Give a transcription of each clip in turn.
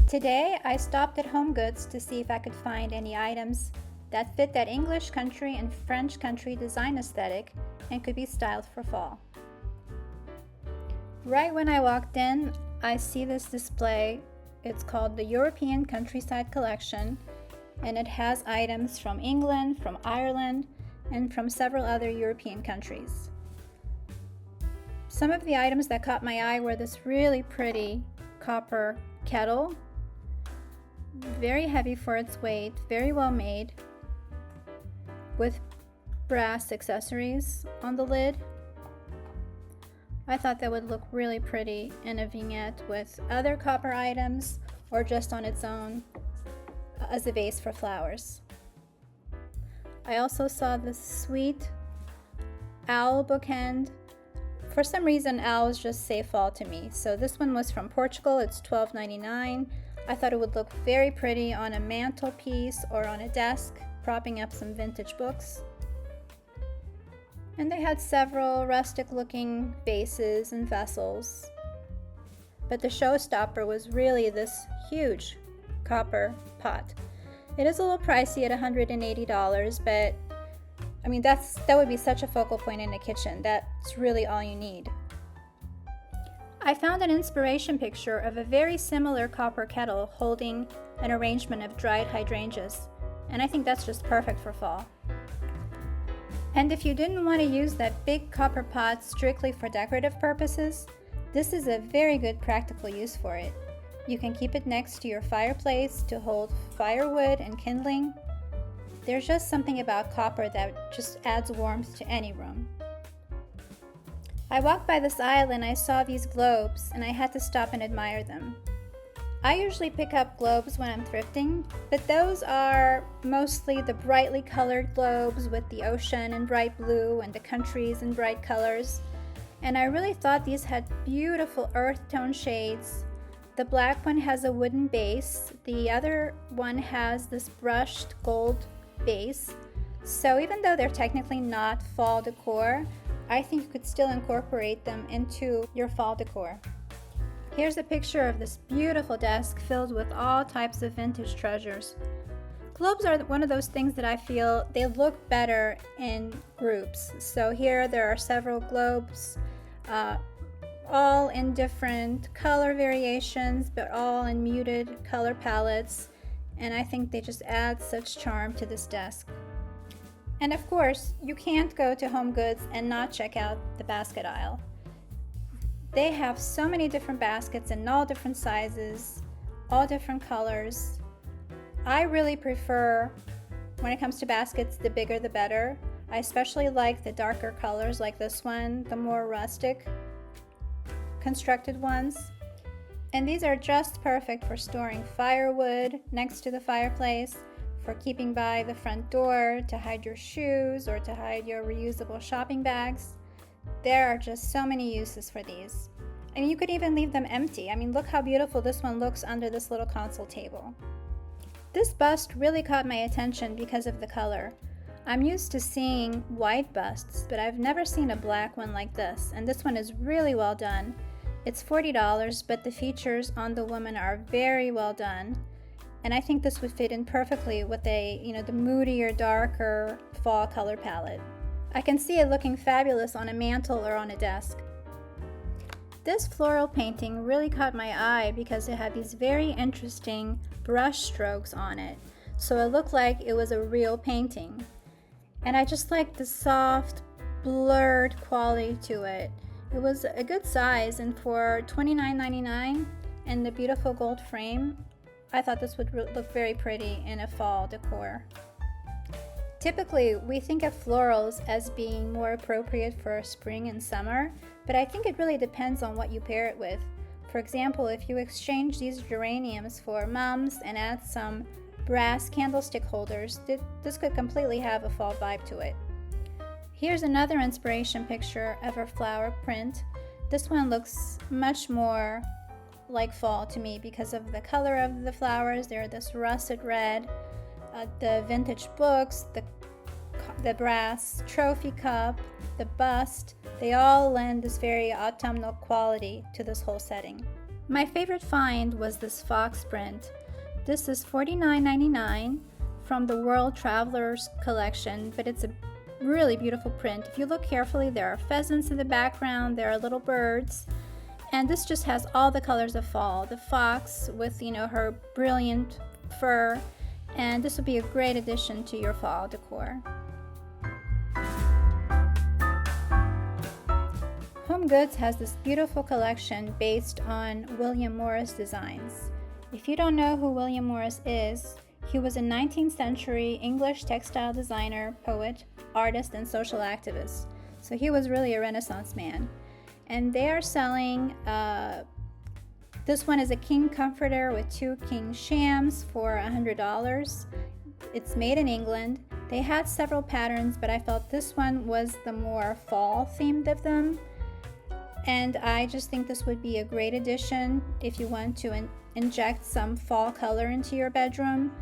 Today, I stopped at HomeGoods to see if I could find any items that fit that English country and French country design aesthetic and could be styled for fall. Right when I walked in, I see this display. It's called the European Countryside Collection, and it has items from England, from Ireland, and from several other European countries. Some of the items that caught my eye were this really pretty copper kettle, very heavy for its weight, very well made, with brass accessories on the lid. I thought that would look really pretty in a vignette with other copper items or just on its own as a vase for flowers. I also saw this sweet owl bookend. For some reason, owls just say fall to me. So this one was from Portugal. It's $12.99. I thought it would look very pretty on a mantelpiece or on a desk, propping up some vintage books. And they had several rustic-looking vases and vessels. But the showstopper was really this huge copper pot. It is a little pricey at $180, but I mean, that would be such a focal point in the kitchen. That's really all you need. I found an inspiration picture of a very similar copper kettle holding an arrangement of dried hydrangeas, and I think that's just perfect for fall. And if you didn't want to use that big copper pot strictly for decorative purposes, this is a very good practical use for it. You can keep it next to your fireplace to hold firewood and kindling. There's just something about copper that just adds warmth to any room. I walked by this aisle and I saw these globes, and I had to stop and admire them. I usually pick up globes when I'm thrifting, but those are mostly the brightly colored globes with the ocean in bright blue and the countries in bright colors. And I really thought these had beautiful earth tone shades. The black one has a wooden base. The other one has this brushed gold base. So even though they're technically not fall decor, I think you could still incorporate them into your fall decor. Here's a picture of this beautiful desk filled with all types of vintage treasures. Globes are one of those things that I feel they look better in groups. So here there are several globes, all in different color variations, but all in muted color palettes. And I think they just add such charm to this desk. And of course, you can't go to HomeGoods and not check out the basket aisle. They have so many different baskets in all different sizes, all different colors. I really prefer, when it comes to baskets, the bigger the better. I especially like the darker colors like this one, the more rustic constructed ones. And these are just perfect for storing firewood next to the fireplace, for keeping by the front door to hide your shoes or to hide your reusable shopping bags. There are just so many uses for these. And you could even leave them empty. I mean, look how beautiful this one looks under this little console table. This bust really caught my attention because of the color. I'm used to seeing white busts, but I've never seen a black one like this, and this one is really well done. It's $40, but the features on the woman are very well done. And I think this would fit in perfectly with the moodier, darker fall color palette. I can see it looking fabulous on a mantle or on a desk. This floral painting really caught my eye because it had these very interesting brush strokes on it. So it looked like it was a real painting. And I just liked the soft, blurred quality to it. It was a good size, and for $29.99 and the beautiful gold frame, I thought this would look very pretty in a fall decor. Typically, we think of florals as being more appropriate for spring and summer, but I think it really depends on what you pair it with. For example, if you exchange these geraniums for mums and add some brass candlestick holders, this could completely have a fall vibe to it. Here's another inspiration picture of a flower print. This one looks much more like fall to me because of the color of the flowers. They're this russet red. The vintage books, the brass trophy cup, the bust, they all lend this very autumnal quality to this whole setting. My favorite find was this fox print. This is $49.99 from the World Travelers collection, but it's a really beautiful print. If you look carefully, there are pheasants in the background, there are little birds, and this just has all the colors of fall. The fox with, her brilliant fur, and this would be a great addition to your fall decor. HomeGoods has this beautiful collection based on William Morris designs. If you don't know who William Morris is, he was a 19th century English textile designer, poet, artist, and social activist. So he was really a Renaissance man. And they are selling, this one is a king comforter with 2 king shams for $100. It's made in England. They had several patterns, but I felt this one was the more fall themed of them. And I just think this would be a great addition if you want to inject some fall color into your bedroom.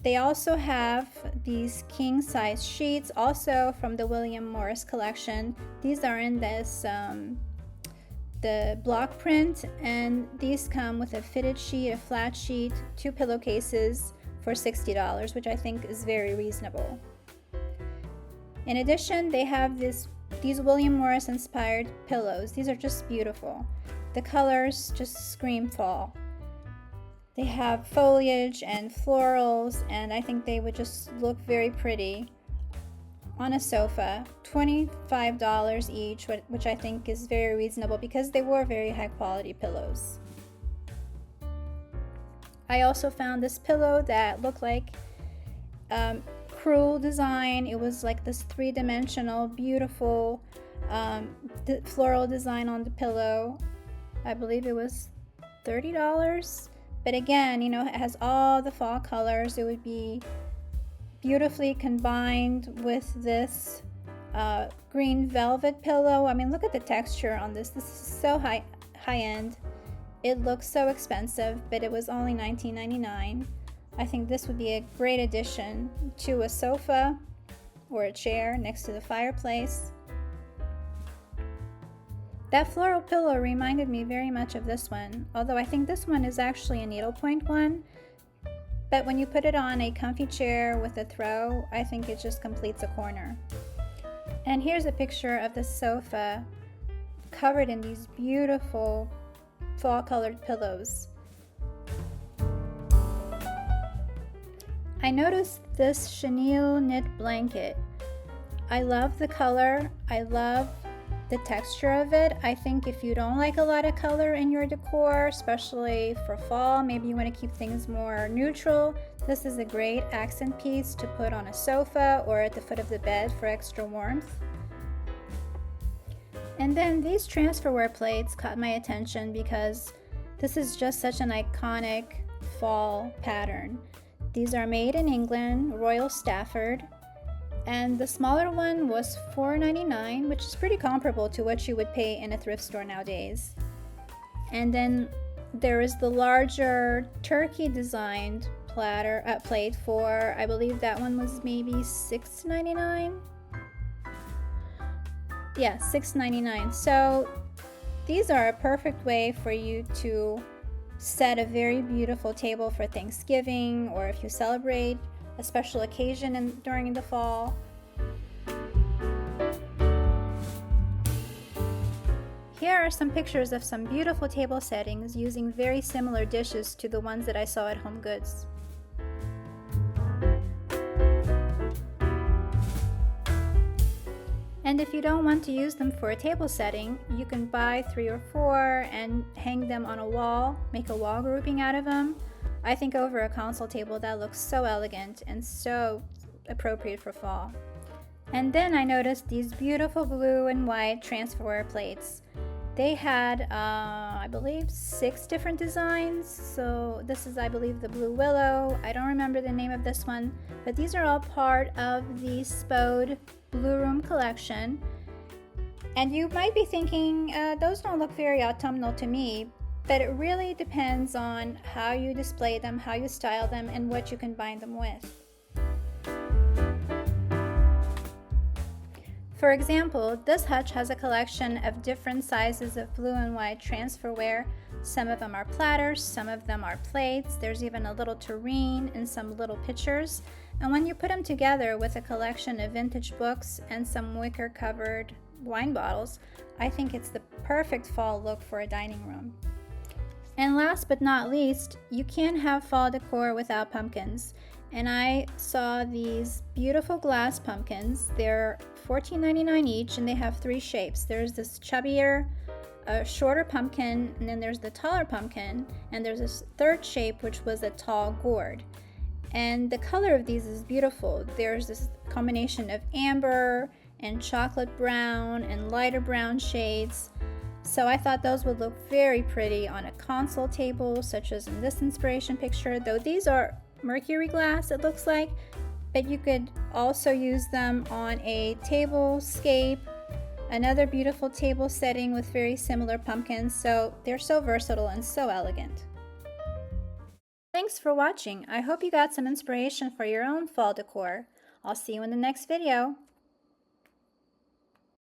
They also have these king size sheets, also from the William Morris collection. These are in this the block print, and these come with a fitted sheet, a flat sheet, 2 pillowcases for $60, which I think is very reasonable. In addition, they have these William Morris inspired pillows. These are just beautiful. The colors just scream fall. They have foliage and florals, and I think they would just look very pretty on a sofa. $25 each, which I think is very reasonable because they were very high quality pillows. I also found this pillow that looked like cruel design. It was like this 3-dimensional, beautiful floral design on the pillow. I believe it was $30. But again, it has all the fall colors. It would be beautifully combined with this green velvet pillow. I mean, look at the texture on this. This is so high end. It looks so expensive, but it was only $19.99. I think this would be a great addition to a sofa or a chair next to the fireplace. That floral pillow reminded me very much of this one, although I think this one is actually a needlepoint one. But when you put it on a comfy chair with a throw, I think it just completes a corner. And here's a picture of the sofa covered in these beautiful fall-colored pillows. I noticed this chenille knit blanket. I love the color. I love the texture of it. I think if you don't like a lot of color in your decor, especially for fall, maybe you want to keep things more neutral, this is a great accent piece to put on a sofa or at the foot of the bed for extra warmth. And then these transferware plates caught my attention because this is just such an iconic fall pattern. These are made in England, Royal Stafford, and the smaller one was $4.99, which is pretty comparable to what you would pay in a thrift store nowadays. And then there is the larger turkey designed plate for, I believe that one was maybe $6.99. Yeah, $6.99. So these are a perfect way for you to set a very beautiful table for Thanksgiving, or if you celebrate a special occasion during the fall. Here are some pictures of some beautiful table settings using very similar dishes to the ones that I saw at HomeGoods. And if you don't want to use them for a table setting, you can buy 3 or 4 and hang them on a wall, make a wall grouping out of them. I think over a console table that looks so elegant and so appropriate for fall. And then I noticed these beautiful blue and white transferware plates. They had, I believe, 6 different designs. So this is, I believe, the Blue Willow. I don't remember the name of this one, but these are all part of the Spode Blue Room collection. And you might be thinking, those don't look very autumnal to me, but it really depends on how you display them, how you style them, and what you combine them with. For example, this hutch has a collection of different sizes of blue and white transferware. Some of them are platters, some of them are plates. There's even a little tureen and some little pitchers. And when you put them together with a collection of vintage books and some wicker covered wine bottles, I think it's the perfect fall look for a dining room. And last but not least, you can't have fall decor without pumpkins. And I saw these beautiful glass pumpkins. They're $14.99 each, and they have 3 shapes. There's this chubbier, shorter pumpkin, and then there's the taller pumpkin, and there's this third shape, which was a tall gourd. And the color of these is beautiful. There's this combination of amber and chocolate brown and lighter brown shades. So I thought those would look very pretty on a console table, such as in this inspiration picture, though these are mercury glass, it looks like, but you could also use them on a table scape, another beautiful table setting with very similar pumpkins. So they're so versatile and so elegant. Thanks for watching. I hope you got some inspiration for your own fall decor. I'll see you in the next video.